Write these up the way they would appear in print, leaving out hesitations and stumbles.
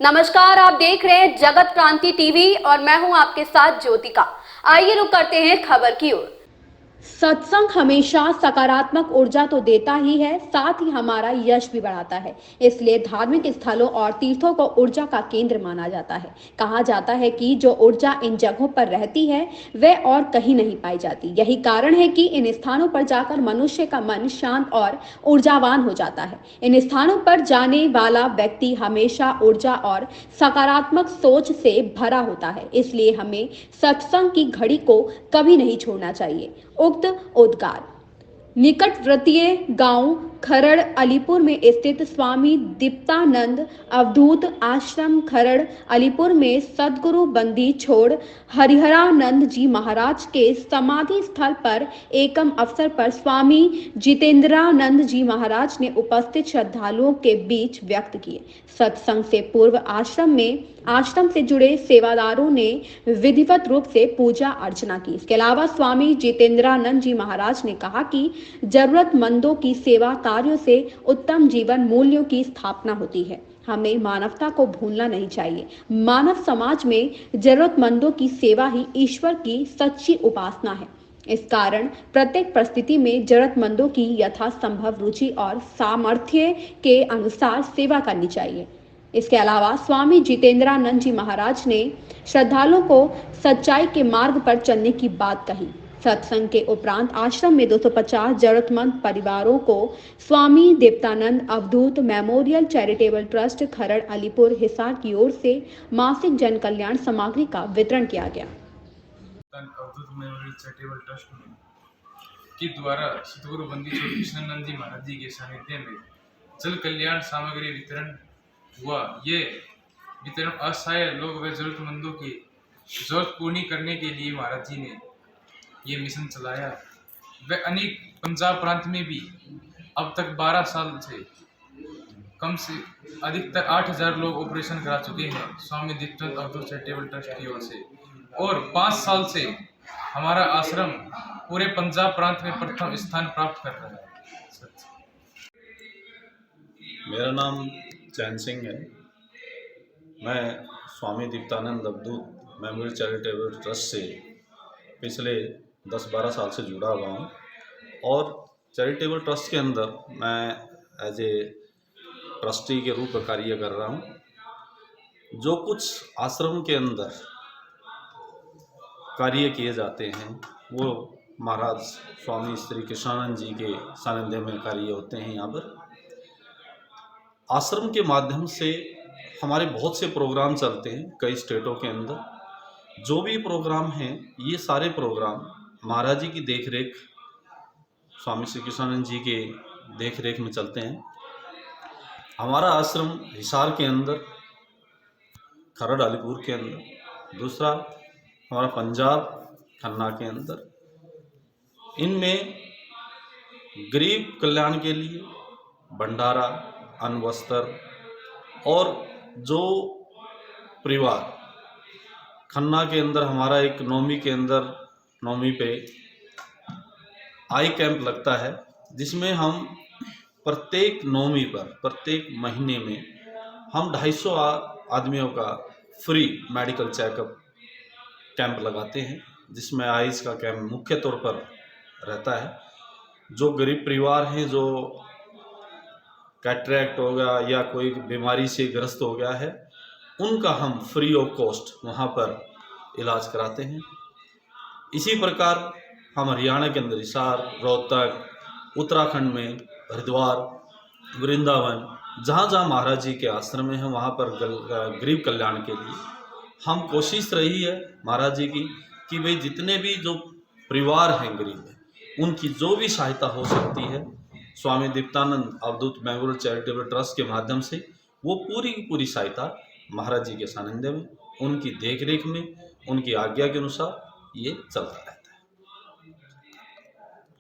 नमस्कार, आप देख रहे हैं जगत क्रांति टीवी और मैं हूं आपके साथ ज्योतिका। आइए रुक करते हैं खबर की ओर। सत्संग हमेशा सकारात्मक ऊर्जा तो देता ही है, साथ ही हमारा यश भी बढ़ाता है। इसलिए धार्मिक स्थलों और तीर्थों को ऊर्जा का केंद्र माना जाता है। कहा जाता है कि जो ऊर्जा इन जगहों पर रहती है वह और कहीं नहीं पाई जाती। यही कारण है कि इन स्थानों पर जाकर मनुष्य का मन शांत और ऊर्जावान हो जाता है। इन स्थानों पर जाने वाला व्यक्ति हमेशा ऊर्जा और सकारात्मक सोच से भरा होता है। इसलिए हमें सत्संग की घड़ी को कभी नहीं छोड़ना चाहिए। उक्त उद्गार निकटवर्तीय गांव खरड़ अलीपुर में स्थित स्वामी दीप्तानंद अवधूत आश्रम खरड़ अलीपुर में सदगुरु बंदी छोड़ हरिहरानंद जी महाराज के समाधि स्थल पर एकम अवसर पर स्वामी जितेंद्रानंद जी महाराज ने उपस्थित श्रद्धालुओं के बीच व्यक्त किए। सत्संग से पूर्व आश्रम से जुड़े सेवादारों ने विधिवत रूप से पूजा अर्चना की। इसके अलावा स्वामी जितेंद्रानंद जी महाराज ने कहा कि जरूरतमंदों की सेवा कार्यों से उत्तम जीवन मूल्यों की स्थापना होती है। हमें मानवता को भूलना नहीं चाहिए। मानव समाज में जरूरतमंदों की सेवा ही ईश्वर की सच्ची उपासना है। इस कारण प्रत्येक परिस्थिति में जरूरतमंदों की यथासंभव रुचि और सामर्थ्य के अनुसार सेवा करनी चाहिए। इसके अलावा स्वामी जितेंद्रानंद जी महाराज ने श्रद्धालुओं को सच्चाई के मार्ग पर चलने की बात कही। सत्संग के उपरांत आश्रम में 250 जरूरतमंद परिवारों को स्वामी दीप्तानंद अवधूत मेमोरियल चैरिटेबल ट्रस्ट खरड़ अलीपुर हिसार की ओर से मासिक जन कल्याण सामग्री का वितरण किया गया। अवधूत मेमोरियल चैरिटेबल ट्रस्ट के द्वारा सतगुरु बंदी छोड़ कृष्णानंद जी महाराज जी के सानिध्य में जल कल्याण सामग्री वितरण हुआ। ये वितरण असहाय लोग व जरूरतमंदों की जरूरत पूरी करने के लिए महाराज जी ने ये मिशन चलाया। व अनेक पंजाब प्रांत में भी अब तक 12 साल से कम से अधिकतर 8000 लोग ऑपरेशन करा चुके हैं स्वामी दीप्तानंद अवधूत चैरिटेबल ट्रस्ट की ओर से। और 5 साल से हमारा आश्रम पूरे पंजाब प्रांत में प्रथम स्थान प्राप्त कर रहा है। मेरा नाम चैन सिंह है। मैं स्वामी दीप्तानंद अवधूत मेमोरियल चैरिटेबल ट्रस्ट से पिछले 10-12 साल से जुड़ा हुआ हूँ और चैरिटेबल ट्रस्ट के अंदर मैं एज ए ट्रस्टी के रूप में कार्य कर रहा हूँ। जो कुछ आश्रम के अंदर कार्य किए जाते हैं वो महाराज स्वामी श्री कृष्णानंद जी के सानिध्य में कार्य होते हैं। यहाँ पर आश्रम के माध्यम से हमारे बहुत से प्रोग्राम चलते हैं कई स्टेटों के अंदर। जो भी प्रोग्राम हैं ये सारे प्रोग्राम महाराज जी की देखरेख स्वामी श्री कृष्णानंद जी के देखरेख में चलते हैं। हमारा आश्रम हिसार के अंदर, खरड़ अलीपुर के अंदर, दूसरा हमारा पंजाब खन्ना के अंदर, इनमें गरीब कल्याण के लिए भंडारा, अन्न, वस्त्र और जो परिवार खन्ना के अंदर हमारा एक नौमी के अंदर नौमी पे आई कैंप लगता है जिसमें हम प्रत्येक नौमी पर प्रत्येक महीने में हम 250 आदमियों का फ्री मेडिकल चेकअप कैंप लगाते हैं, जिसमें आइज का कैंप मुख्य तौर पर रहता है। जो गरीब परिवार हैं, जो कैटरैक्ट हो गया या कोई बीमारी से ग्रस्त हो गया है, उनका हम फ्री ऑफ कॉस्ट वहाँ पर इलाज कराते हैं। इसी प्रकार हम हरियाणा के अंदर हिसार, रोहतक, उत्तराखंड में हरिद्वार, वृंदावन, जहाँ जहाँ महाराज जी के आश्रम में हैं वहाँ पर गरीब कल्याण के लिए हम कोशिश रही है महाराज जी की कि भाई जितने भी जो परिवार हैं गरीब हैं उनकी जो भी सहायता हो सकती है स्वामी दीप्तानंद अवधूत मेमोरियल चैरिटेबल ट्रस्ट के माध्यम से वो पूरी की पूरी सहायता महाराज जी के सानिध्य में, उनकी देखरेख में, उनकी आज्ञा के अनुसार ये चलता रहता है।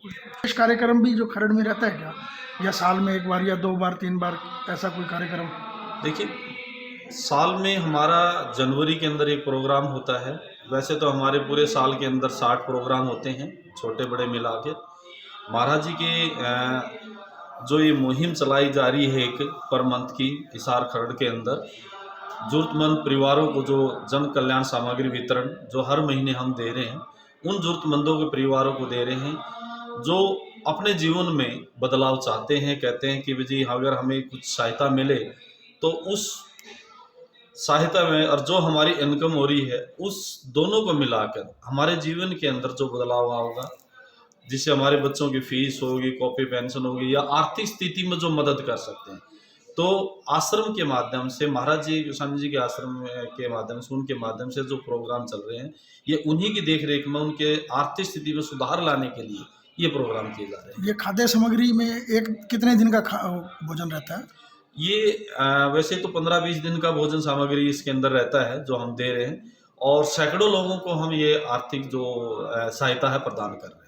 विशेष कार्यक्रम भी जो खरड़ में रहता है क्या, या साल में एक बार या 2 बार 3 बार ऐसा कोई कार्यक्रम? देखिए, साल में हमारा जनवरी के अंदर एक प्रोग्राम होता है। वैसे तो हमारे पूरे साल के अंदर 60 प्रोग्राम होते हैं छोटे बड़े मिला के। महाराज जी के जो ये मुहिम चलाई जा रही है एक पर मंथ की हिसार खरड़ के अंदर, जरूरतमंद परिवारों को जो जन कल्याण सामग्री वितरण जो हर महीने हम दे रहे हैं, उन जरूरतमंदों के परिवारों को दे रहे हैं जो अपने जीवन में बदलाव चाहते हैं। कहते हैं कि जी अगर हमें कुछ सहायता मिले तो उस सहायता में और जो हमारी इनकम हो रही है उस दोनों को मिलाकर हमारे जीवन के अंदर जो बदलाव होगा, जिससे हमारे बच्चों की फीस होगी, कॉपी पेंशन होगी या आर्थिक स्थिति में जो मदद कर सकते हैं, तो आश्रम के माध्यम से, महाराज जी स्वामी जी के आश्रम के माध्यम से, उनके माध्यम से जो प्रोग्राम चल रहे हैं, ये उन्हीं की देखरेख में उनके आर्थिक स्थिति में सुधार लाने के लिए ये प्रोग्राम किए जा रहे हैं। ये खाद्य सामग्री में एक कितने दिन का भोजन रहता है? ये वैसे तो 15-20 दिन का भोजन सामग्री इसके अंदर रहता है जो हम दे रहे हैं, और सैकड़ों लोगों को हम ये आर्थिक जो सहायता है प्रदान कर रहे हैं।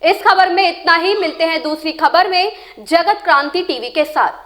इस खबर में इतना ही। मिलते हैं दूसरी खबर में जगत क्रांति टीवी के साथ।